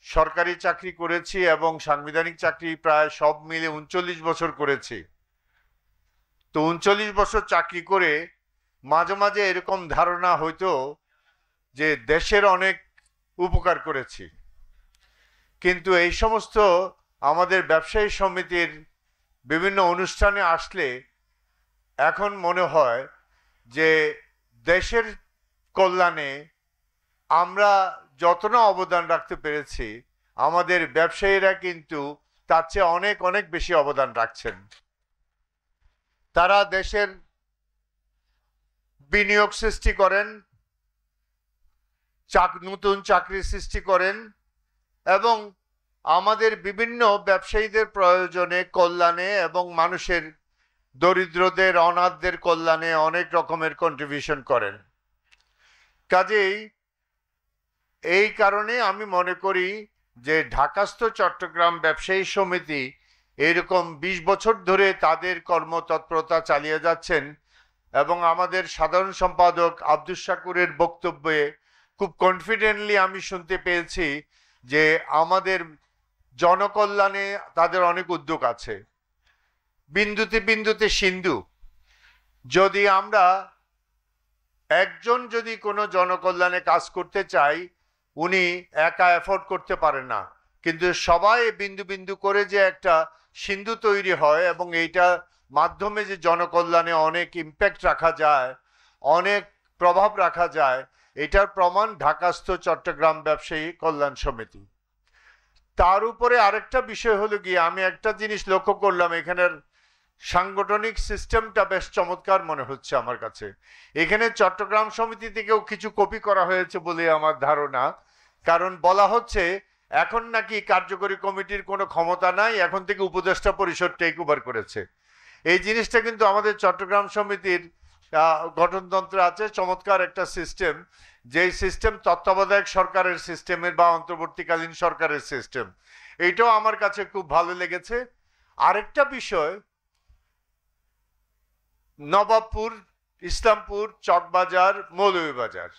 সরকারি চাকরি করেছি এবং সাংবিধানিক চাকরি প্রায় সব মিলে 39 বছর করেছি। তো 39 বছর চাকরি করে মাঝে মাঝে এরকম ধারণা হইতো যে দেশের অনেক উপকার করেছি, কিন্তু এই সমস্ত আমাদের ব্যবসায়ী সমিতির বিভিন্ন অনুষ্ঠানে আসলে এখন মনে হয় যে দেশের কল্যাণে আমরা যত না অবদান রাখতে পেরেছি, আমাদের ব্যবসায়ীরা কিন্তু তার চেয়ে অনেক অনেক বেশি অবদান রাখছেন। তারা দেশের বিনিয়োগ সৃষ্টি করেন, নতুন চাকরি সৃষ্টি করেন, এবং আমাদের বিভিন্ন ব্যবসায়ীদের প্রয়োজনে, কল্যাণে এবং মানুষের দরিদ্রদের, অনাথদের কল্যাণে অনেক রকমের কন্ট্রিবিউশন করেন। কাজেই এই কারণে আমি মনে করি যে ঢাকাস্থ চট্টগ্রাম ব্যবসায়ী সমিতি এরকম 20 বছর ধরে তাদের কর্মতৎপরতা চালিয়ে যাচ্ছেন, এবং আমাদের সাধারণ সম্পাদক আব্দুস শাকুরের বক্তব্যে খুব কনফিডেন্টলি আমি শুনতে পেয়েছি যে আমাদের জনকল্যাণে তাদের অনেক উদ্যোগ আছে। বিন্দুতে বিন্দুতে সিন্ধু। যদি আমরা একজন যদি কোনো জনকল্যাণে কাজ করতে চাই, উনি একা এফোর্ড করতে পারেন না, কিন্তু সবাই বিন্দু বিন্দু করে যে একটা সিন্ধু তৈরি হয় এবং এইটা মাধ্যমে যে জনকল্যাণে অনেক ইম্প্যাক্ট রাখা যায়, অনেক প্রভাব রাখা যায়, এটার প্রমাণ ঢাকাস্থ চট্টগ্রাম ব্যবসায়ী কল্যাণ সমিতি। তার উপরে আরেকটা বিষয় হলো গিয়ে, আমি একটা জিনিস লক্ষ্য করলাম, এখানের সাংগঠনিক সিস্টেমটা বেশ চমৎকার মনে হচ্ছে আমার কাছে। এখানে চট্টগ্রাম সমিতি থেকেও কিছু কপি করা হয়েছে বলে আমার ধারণা, কারণ বলা হচ্ছে এখন নাকি কার্যকরী কমিটির কোনো ক্ষমতা নাই, এখন থেকে উপদেষ্টা পরিষদ টেক ওভার করেছে। এই জিনিসটা কিন্তু আমাদের চট্টগ্রাম সমিতির গঠনতন্ত্রে আছে, চমৎকার একটা সিস্টেম, যেই সিস্টেম তত্ত্বাবধায়ক সরকারের সিস্টেমের বা অন্তর্বর্তীকালীন সরকারের সিস্টেম। এইটাও আমার কাছে খুব ভালো লেগেছে। আরেকটা বিষয়, নবাবপুর, ইসলামপুর, চকবাজার, মৌলভীবাজার,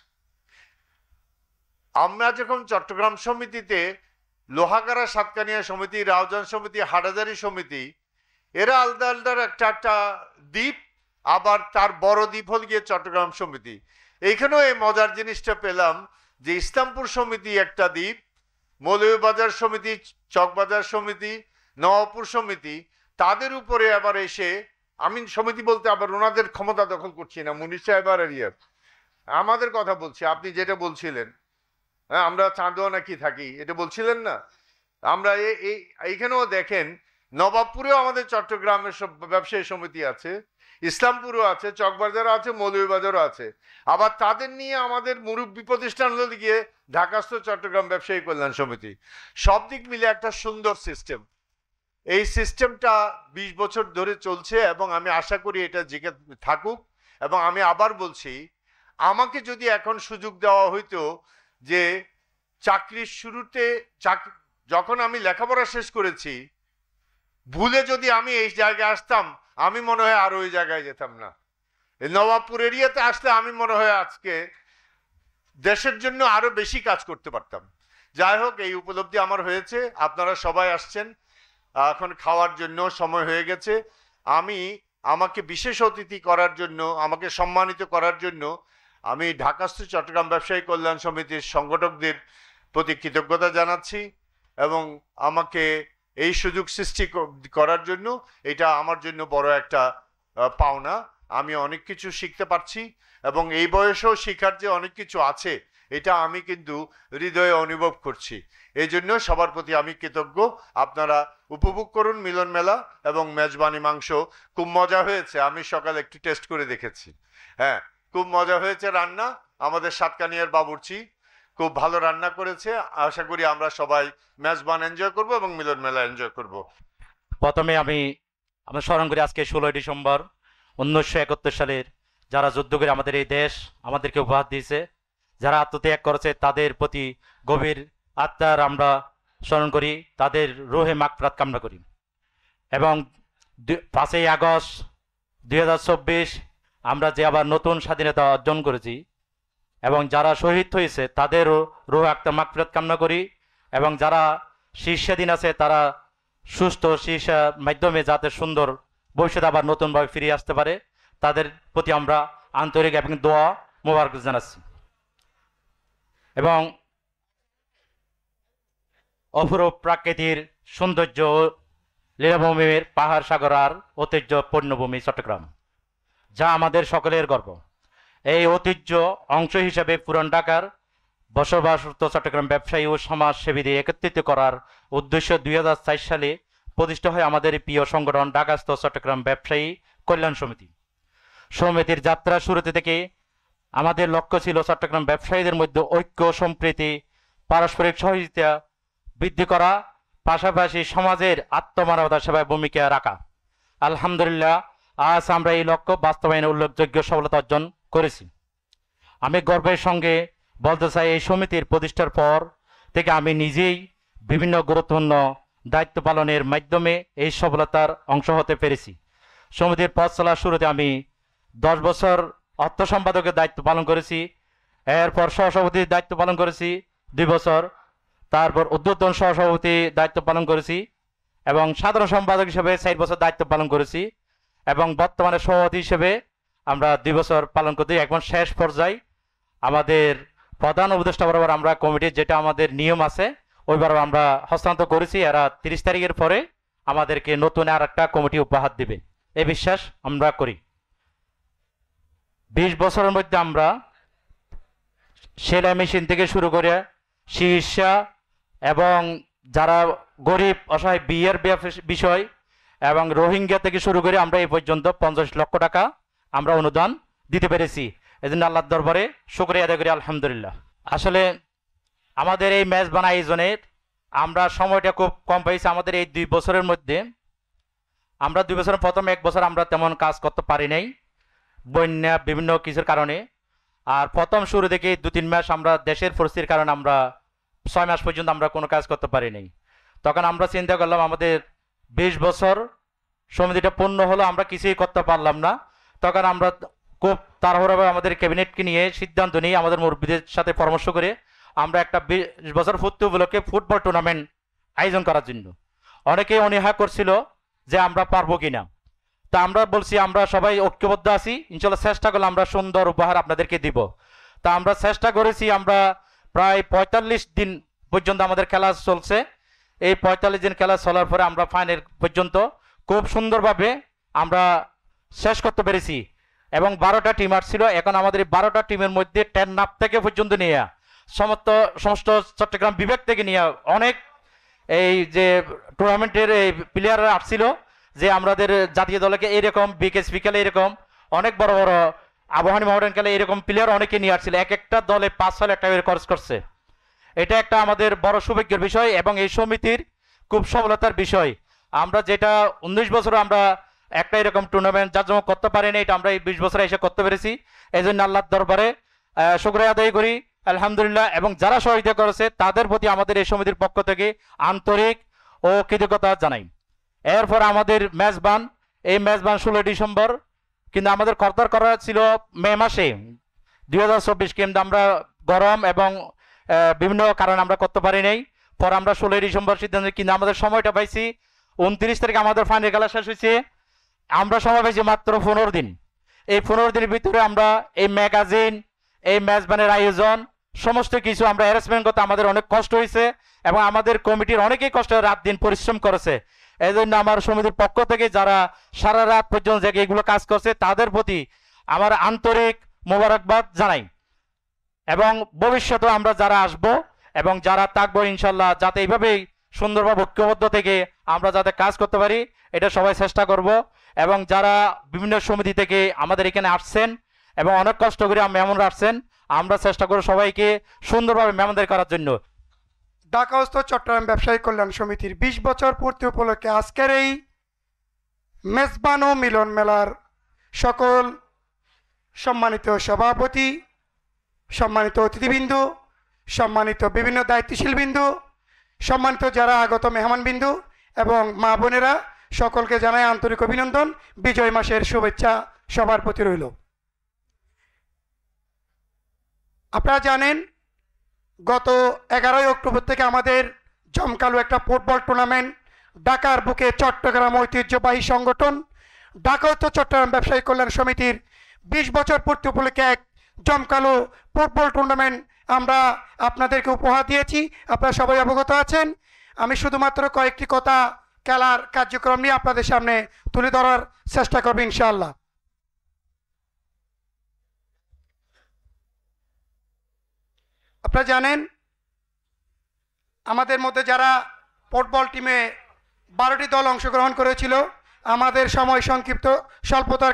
আমরা যখন চট্টগ্রাম সমিতিতে লোহাগাড়া সাতকানিয়া সমিতি, রাউজান সমিতি, হাটাজারি সমিতি, এরা আলাদা আলাদা একটা একটা দ্বীপ, আবার তার বড় দ্বীপ হল গিয়ে চট্টগ্রাম সমিতি। এইখানেও এই মজার জিনিসটা পেলাম যে ইসলামপুর সমিতি একটা দ্বীপ, মৌলভীবাজার সমিতি, চকবাজার সমিতি, নওয়াবপুর সমিতি, তাদের উপরে আবার এসে, আমি সমিতি বলতে আবার ওনাদের ক্ষমতা দখল করছি না, মুনির সাহেব আর এরিয়ার আমাদের কথা বলছি, আপনি যেটা বলছিলেন, হ্যাঁ আমরা চাঁদোয়া নাকি থাকি, এটা বলছিলেন না? আমরা এইখানেও দেখেন, নবাবপুরেও আমাদের চট্টগ্রামের সব ব্যবসায়ী সমিতি আছে, ইসলামপুরও আছে, চকবাজারও আছে, মৌলভীবাজারও আছে। আবার তাদের নিয়ে আমাদের মুরব্বী প্রতিষ্ঠান হলো গিয়ে ঢাকাস্থ চট্টগ্রাম ব্যবসায়ী কল্যাণ সমিতি। সব দিক মিলে একটা সুন্দর সিস্টেম। এই সিস্টেমটা 20 বছর ধরে চলছে এবং আমি আশা করি এটা জেগে থাকুক। এবং আমি আবার বলছি, আমাকে যদি এখন সুযোগ দেওয়া হইতো যে চাকরির শুরুতে, যখন আমি লেখাপড়া শেষ করেছি, ভুলে যদি আমি এই জায়গায় আসতাম, আমি মনে হয় আর ওই জায়গায় যেতাম না। নবাবপুর এরিয়াতে আসলে আমি মনে হয় আজকে দেশের জন্য আরো বেশি কাজ করতে পারতাম। যাই হোক, এই উপলব্ধি আমার হয়েছে, আপনারা সবাই আসছেন, এখন খাওয়ার জন্য সময় হয়ে গেছে। আমাকে বিশেষ অতিথি করার জন্য, আমাকে সম্মানিত করার জন্য আমি ঢাকাস্থ চট্টগ্রাম ব্যবসায়ী কল্যাণ সমিতির সংগঠকদের প্রতি কৃতজ্ঞতা জানাচ্ছি এবং আমাকে এই সুযোগ সৃষ্টি করার জন্য, এটা আমার জন্য বড় একটা পাওনা। আমি অনেক কিছু শিখতে পারছি এবং এই বয়সেও শেখার যে অনেক কিছু আছে, এটা আমি কিন্তু হৃদয়ে অনুভব করছি। এই জন্য সবার প্রতি আমি কৃতজ্ঞ। আপনারা উপভোগ করুন মিলন মেলা এবং মেজবানি মাংস। খুব মজা হয়েছে, আমি সকালে একটু টেস্ট করে দেখেছি। হ্যাঁ, খুব মজা হয়েছে রান্না। আমাদের সাতকানিয়ার বাবুর্চি খুব ভালো রান্না করেছে। আশা করি আমরা সবাই মেজবান এনজয় করব এবং মিলন মেলা এনজয় করব। প্রথমে আমরা স্মরণ করি আজকে 16 ডিসেম্বর 1971 সালের যারা যুদ্ধ করে আমাদের এই দেশ আমাদেরকে উপহার দিয়েছে, যারা আত্মত্যাগ করেছে, তাদের প্রতি গভীর আত্মার আমরা স্মরণ করি, তাদের রুহে মাগফিরাত কামনা করি। এবং 5ই আগস্ট 2024 আমরা যে আবার নতুন স্বাধীনতা অর্জন করেছি এবং যারা শহীদ হয়েছে তাদেরও রুহ আত্মার মাগফিরাত কামনা করি। এবং যারা শীর্ষাধীন আছে তারা সুস্থ চিকিৎসার মাধ্যমে যাতে সুন্দর ভবিষ্যতে আবার নতুনভাবে ফিরে আসতে পারে, তাদের প্রতি আমরা আন্তরিক এবং দোয়া মোবারক জানাচ্ছি। এবং অপরূপ প্রাকৃতিক সৌন্দর্য, লীলাভূমির পাহাড়, সাগর আর ঐতিহ্য পূর্ণভূমি চট্টগ্রাম, যা আমাদের সকলের গর্ব। এই ঐতিহ্য অংশ হিসেবে পুরান ঢাকার বসবাসরত চট্টগ্রাম ব্যবসায়ী ও সমাজসেবীদের একত্রিত করার উদ্দেশ্য 2004 সালে প্রতিষ্ঠা হয় আমাদের প্রিয় সংগঠন ঢাকাস্থ চট্টগ্রাম ব্যবসায়ী কল্যাণ সমিতি। সমিতির যাত্রা শুরুতে থেকে আমাদের লক্ষ্য ছিল চট্টগ্রাম ব্যবসায়ীদের মধ্যে ঐক্য, সম্প্রীতি, পারস্পরিক সহযোগিতা বৃদ্ধি করা, পাশাপাশি সমাজের আত্মমানবতা সেবায় ভূমিকা রাখা। আলহামদুলিল্লাহ, আজ আমরা এই লক্ষ্য বাস্তবায়নে উল্লেখযোগ্য সফলতা অর্জন করেছি। আমি গর্বের সঙ্গে বলতে চাই, এই সমিতির প্রতিষ্ঠার পর থেকে আমি নিজেই বিভিন্ন গুরুত্বপূর্ণ দায়িত্ব পালনের মাধ্যমে এই সফলতার অংশ হতে পেরেছি। সমিতির পথ চলার শুরুতে আমি 10 বছর অর্থ সম্পাদকের দায়িত্ব পালন করেছি, এরপর সহসভাপতির দায়িত্ব পালন করেছি 2 বছর, তারপর উদ্বোধন সহসভাপতি দায়িত্ব পালন করেছি এবং সাধারণ সম্পাদক হিসেবে 4 বছর দায়িত্ব পালন করেছি এবং বর্তমানে সভাপতি হিসেবে আমরা 2 বছর পালন করতে। এখন শেষ পর্যায়ে আমাদের প্রধান উপদেষ্টা বরাবর আমরা কমিটির যেটা আমাদের নিয়ম আছে ওইবার আমরা হস্তান্তর করেছি। এরা 30 তারিখের পরে আমাদেরকে নতুন আর একটা কমিটি উপহার দিবে, এই বিশ্বাস আমরা করি। 20 বছরের মধ্যে আমরা সেলাই মেশিন থেকে শুরু করে চিকিৎসা এবং যারা গরিব অসহায় বিয়ের বিষয় এবং রোহিঙ্গা থেকে শুরু করে আমরা এই পর্যন্ত 50 লক্ষ টাকা আমরা অনুদান দিতে পেরেছি। এজন্য আল্লাহর দরবারে শুকরিয়া আদায় করি, আলহামদুলিল্লাহ। আসলে আমাদের এই মেজবান আয়োজনের আমরা সময়টা খুব কম পাইছি আমাদের এই 2 বছরের মধ্যে। আমরা 2 বছরের প্রথম 1 বছর আমরা তেমন কাজ করতে পারি নাই, বন্যা বিভিন্ন কিছুর কারণে। আর প্রথম শুরু থেকে 2-3 মাস আমরা দেশের পরিস্থিতির কারণে আমরা 6 মাস পর্যন্ত আমরা কোনো কাজ করতে পারি নাই। তখন আমরা চিন্তা করলাম আমাদের 20 বছর সমিতিটা পূর্ণ হলো, আমরা কিছুই করতে পারলাম না। তখন আমরা খুব তাড়াহুড়োভাবে আমাদের ক্যাবিনেটকে নিয়ে সিদ্ধান্ত নিই, আমাদের মুরব্বীদের সাথে পরামর্শ করে আমরা একটা 20 বছর পূর্তি উপলক্ষে ফুটবল টুর্নামেন্ট আয়োজন করার জন্য। অনেকেই অনীহা করছিল যে আমরা পারবো কিনা, তা আমরা বলছি আমরা সবাই ঐক্যবদ্ধ আছি, ইনশাল্লাহ চেষ্টা করলে আমরা সুন্দর উপহার আপনাদেরকে দিব। তা আমরা চেষ্টা করেছি, আমরা প্রায় 45 দিন পর্যন্ত আমাদের খেলা চলছে। এই 45 দিন খেলা চলার পরে আমরা ফাইনাল পর্যন্ত খুব সুন্দরভাবে আমরা শেষ করতে পেরেছি এবং 12টা টিম আসছিল। এখন আমাদের এই 12টা টিমের মধ্যে 10 নাপ থেকে পর্যন্ত নিয়ে সমস্ত চট্টগ্রাম বিভাগ থেকে নিয়ে অনেক এই যে টুর্নামেন্টের এই প্লেয়াররা আসছিল, যে আমাদের জাতীয় দলকে এরকম বিকেএসপি খেলে এরকম অনেক বড় বড় আবাহনী মডার্ন খেলে এরকম প্লেয়ার অনেকে নিয়ে আসছিল। এক একটা দলে 5 লাখ টাকা করে খরচ করছে। এটা একটা আমাদের বড় সৌভাগ্যের বিষয় এবং এই সমিতির খুব সফলতার বিষয়। আমরা যেটা 19 বছর আমরা একটা এরকম টুর্নামেন্ট জাঁকজমক করতে পারিনি, এটা আমরা এই 20 বছরে এসে করতে পেরেছি। এই জন্য আল্লাহর দরবারে শুকরিয়া আদায় করি, আলহামদুলিল্লাহ। এবং যারা সহযোগিতা করেছে তাদের প্রতি আমাদের এই সমিতির পক্ষ থেকে আন্তরিক ও কৃতজ্ঞতা জানাই। এরপর আমাদের মেজবান, এই মেজবান 16 ডিসেম্বর, কিন্তু আমাদের করতার করা ছিল মে মাসে 2024, কিন্তু আমরা গরম এবং বিভিন্ন কারণে আমরা করতে পারি নাই। পর আমরা 16 ডিসেম্বর সিদ্ধান্ত, কিন্তু আমাদের সময়টা পাইছি 29 তারিখে আমাদের ফাইনাল খেলা শেষ হয়েছে। আমরা সময় পাইছি মাত্র 15 দিন। এই 15 দিনের ভিতরে আমরা এই ম্যাগাজিন, এই মেজবানের আয়োজন সমস্ত কিছু আমরা অ্যারেঞ্জমেন্ট করতে আমাদের অনেক কষ্ট হয়েছে এবং আমাদের কমিটির অনেকেই কষ্ট রাত দিন পরিশ্রম করেছে। এই জন্য আমার সমিতির পক্ষ থেকে যারা সারা রাত পর্যন্ত জেগে এগুলো কাজ করছে তাদের প্রতি আমার আন্তরিক মোবারকবাদ জানাই। এবং ভবিষ্যতে আমরা যারা আসব এবং যারা থাকবো ইনশাল্লাহ যাতে এইভাবেই সুন্দরভাবে ঐক্যবদ্ধ থেকে আমরা যাতে কাজ করতে পারি, এটা সবাই চেষ্টা করব। এবং যারা বিভিন্ন সমিতি থেকে আমাদের এখানে আসছেন এবং অনেক কষ্ট করে মেহমানরা আসছেন, আমরা চেষ্টা করব সবাইকে সুন্দরভাবে মেহমানদারি করার জন্য। ঢাকাস্থ চট্টগ্রাম ব্যবসায়ী কল্যাণ সমিতির 20 বছর পূর্তি উপলক্ষে আজকের এই মেজবান ও মিলন মেলার সকল সম্মানিত সভাপতি, সম্মানিত অতিথিবৃন্দ, সম্মানিত বিভিন্ন দায়িত্বশীল বিন্দু, সম্মানিত যারা আগত মেহমান বিন্দু এবং মা বোনেরা, সকলকে জানাই আন্তরিক অভিনন্দন, বিজয় মাসের শুভেচ্ছা সবার প্রতি রইল। আপনারা জানেন গত 11 অক্টোবর থেকে আমাদের জমকালো একটা ফুটবল টুর্নামেন্ট ঢাকার বুকে চট্টগ্রাম ঐতিহ্যবাহী সংগঠন ঢাকাস্থ চট্টগ্রাম ব্যবসায়ী কল্যাণ সমিতির 20 বছর পূর্তি উপলক্ষে এক জমকালো ফুটবল টুর্নামেন্ট আমরা আপনাদেরকে উপহার দিয়েছি। আপনারা সবাই অবগত আছেন। আমি শুধুমাত্র কয়েকটি কথা খেলার কার্যক্রম নিয়ে আপনাদের সামনে তুলে ধরার চেষ্টা করব ইনশাআল্লাহ। আপনারা জানেন আমাদের মধ্যে যারা ফুটবল টিমে 12টি দল অংশগ্রহণ করেছিল, আমাদের সময় সংক্ষিপ্ত স্বল্পতার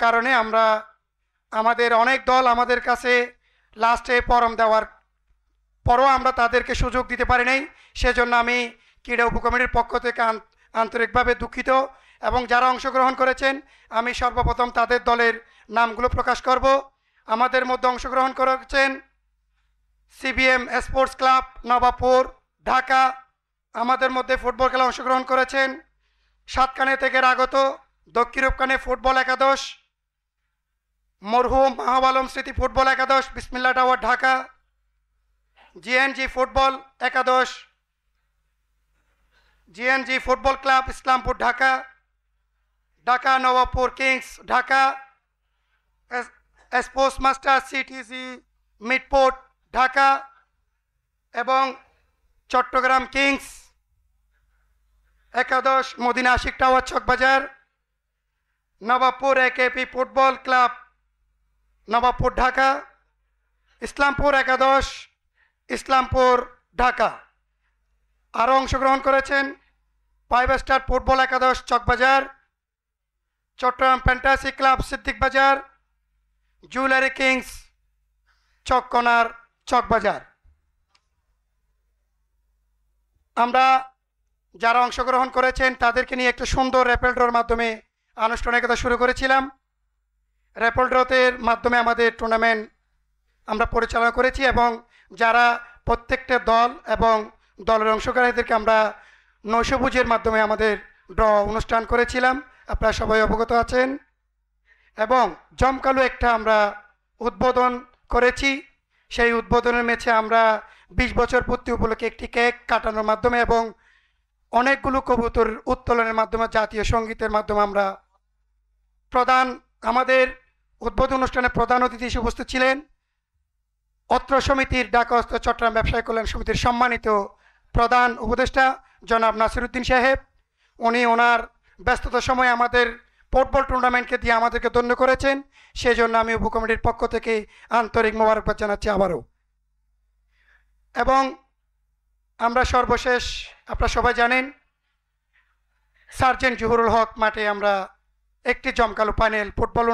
কারণে আমরা আমাদের অনেক দল আমাদের কাছে লাস্টে ফরম দেওয়ার পরও আমরা তাদেরকে সুযোগ দিতে পারি নাই। সেজন্য আমি ক্রীড়া উপকমিটির পক্ষ থেকে আন্তরিকভাবে দুঃখিত। এবং যারা অংশগ্রহণ করেছেন আমি সর্বপ্রথম তাদের দলের নামগুলো প্রকাশ করব। আমাদের মধ্যে অংশগ্রহণ করেছেন CBM sports club Nawabpur Dhaka. আমাদের মধ্যে ফুটবল খেলা অংশগ্রহণ করেছেন সাতকানে থেকে আগত দক্ষিণকানে ফুটবল একাদশ, মরহুম মাহবুব আলম স্মৃতি ফুটবল একাদশ Bismillah tower Dhaka, GNG football একাদশ, GNG football club Islampur Dhaka, Dhaka Nawabpur kings Dhaka, sports master CTC Midport Dhaka এবং চট্টগ্রাম কিংস একাদশ Madina Ashiq tower Chawkbazar, Nawabpur AKP football club Nawabpur Dhaka, Islampur একাদশ ইসলামপুর ঢাকা। আরও অংশগ্রহণ করেছেন 5 স্টার ফুটবল একাদশ চকবাজার, চট্টগ্রাম ফ্যান্টাসি ক্লাব সিদ্দিক বাজার, জুয়েলারি কিংস চককোনার চকবাজার। আমরা যারা অংশগ্রহণ করেছেন তাদেরকে নিয়ে একটা সুন্দর র্যাপেল ড্রর মাধ্যমে আনুষ্ঠানিকতা শুরু করেছিলাম। র্যাপেল ড্রতের মাধ্যমে আমাদের টুর্নামেন্ট আমরা পরিচালনা করেছি এবং যারা প্রত্যেকটা দল এবং দলের অংশগ্রহীদেরকে আমরা নৈশভোজের মাধ্যমে আমাদের ড্র অনুষ্ঠান করেছিলাম, আপনারা সবাই অবগত আছেন। এবং জমকালো একটা আমরা উদ্বোধন করেছি। সেই উদ্বোধনের ম্যাচে আমরা 20 বছর পূর্তি উপলক্ষে একটি কেক কাটানোর মাধ্যমে এবং অনেকগুলো কবুতর উত্তোলনের মাধ্যমে জাতীয় সঙ্গীতের মাধ্যমে আমরা আমাদের উদ্বোধন অনুষ্ঠানে প্রধান অতিথি হিসেবে উপস্থিত ছিলেন অত্র সমিতির ঢাকা ও চট্টগ্রাম ব্যবসায়ী কল্যাণ সমিতির সম্মানিত প্রধান উপদেষ্টা জনাব নাসিরউদ্দিন সাহেব। উনি ওনার ব্যস্ততার সময় আমাদের ফুটবল টুর্নামেন্টকে দিয়ে আমাদেরকে ধন্য করেছেন, সেই জন্য আমি উপকমিটির পক্ষ থেকে আন্তরিক মোবারকবাদ জানাচ্ছি আবারও। এবং আমরা সর্বশেষ আপনারা সবাই জানেন সার্জেন্ট জহুরুল হক মাঠে আমরা একটি জমকালো ফুটবল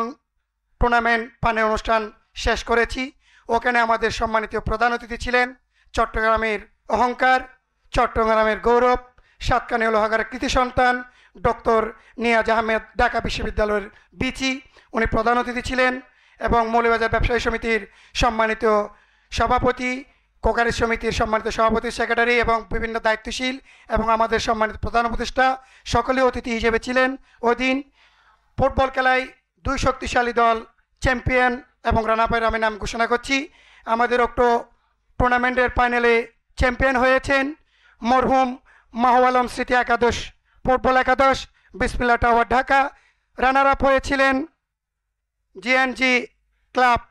টুর্নামেন্ট পানের অনুষ্ঠান শেষ করেছি। ওখানে আমাদের সম্মানিত প্রধান অতিথি ছিলেন চট্টগ্রামের অহংকার, চট্টগ্রামের গৌরব, সাতকানি লোহাগারের কৃতি সন্তান ডক্টর নিয়াজ আহমেদ, ঢাকা বিশ্ববিদ্যালয়ের বিচি, উনি প্রধান অতিথি ছিলেন। এবং মৌলভীবাজার ব্যবসায়ী সমিতির সম্মানিত সভাপতি, কোকারি সমিতির সম্মানিত সভাপতি, সেক্রেটারি এবং বিভিন্ন দায়িত্বশীল এবং আমাদের সম্মানিত প্রধান উপদেষ্টা সকলেই অতিথি হিসেবে ছিলেন। ওই দিন ফুটবল খেলায় 2 শক্তিশালী দল চ্যাম্পিয়ন এবং রানারআপের আমি নাম ঘোষণা করছি। আমাদের টুর্নামেন্টের ফাইনালে চ্যাম্পিয়ন হয়েছেন মরহুম মাহু আলম স্মৃতি একাদশ ফুটবল একাদশ, Bismillah tower Dhaka. Runner up হয়েছিলেন জিএনজি ক্লাব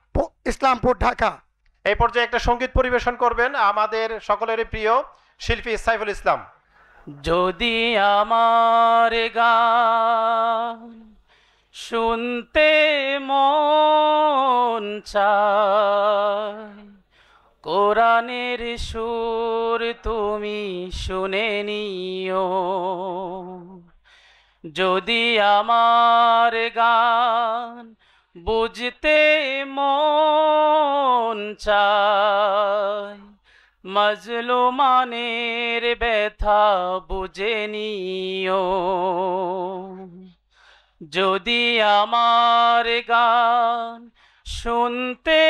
ইসলামপুর ঢাকা। এই পর্যায়ে একটা সঙ্গীত পরিবেশন করবেন আমাদের সকলেরই প্রিয় শিল্পী সাইফুল ইসলাম। যদি আমার গান শুনতে মন চায়, কোরআনের সুর তুমি শুনে নিও। যদি আমার গান বুঝতে মন চায়, মাজলুমানের ব্যথা বুঝে নিও। যদি আমার গান শুনতে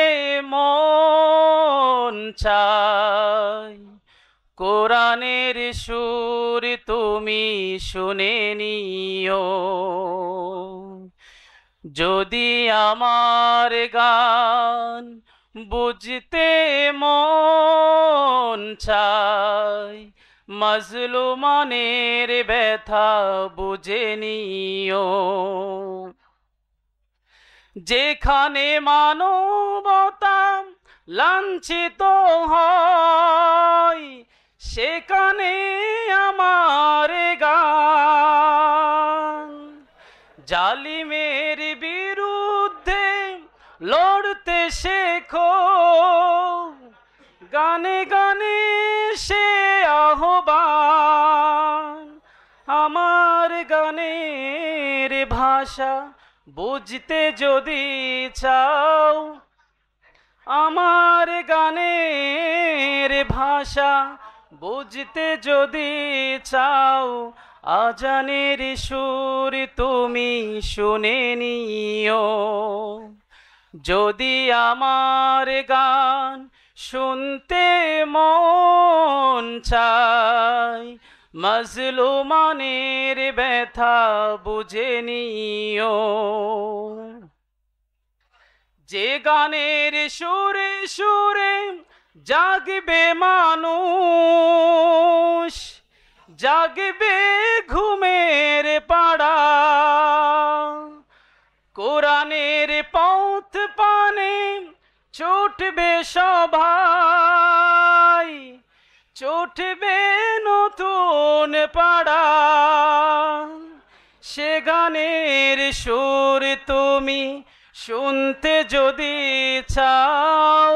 মন চায়, কোরআনের সুর তুমি শুনে নিও। যদি আমার গান বুঝতে মন চায়, মাজলুমানের ব্যথা বুঝে নিও। যেখানে মানবতা লাঞ্ছিত হয়, সেখানে আমার গান। জালিমের বিরুদ্ধে লড়তে শেখো, গানে গানে সে আহ্বান। আমার গানের ভাষা বুঝতে যদি চাও, আমার গানের ভাষা বুঝতে যদি চাও, আজানের সুর তুমি শুনে নিও। যদি আমার গান শুনতে মন চায়, মাজলুমানের ব্যথা বুঝে নিও। যে গানের সুরে সুরে জাগবে মানুষ, জাগবে ঘুমের পাড়া। কোরআনের পথ পানে ছুটবে সবাই, ছুটবে নতুন পাড়া। সে গানের সুর তুমি শুনতে যদি চাও,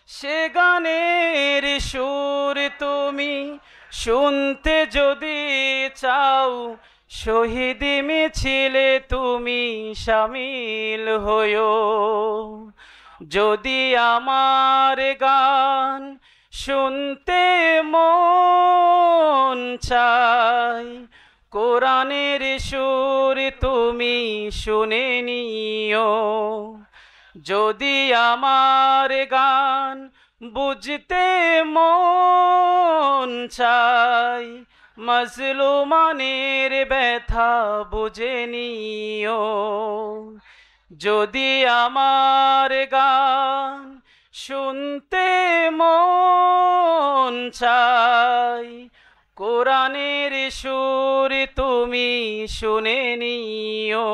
সে গানের সুর তুমি শুনতে যদি চাও, শহীদ মিছিলে তুমি শামিল হয়ো। যদি আমার গান শুনতে মন চাই, কোরআনের সুর তুমি শুনে নিও। যদি আমার গান বুঝতে মন চাই, মাজলুমানের ব্যথা বুঝে নিও। যদি আমার গান শুনতে মন চাই, কোরআনের সুর তুমি শুনে নিও।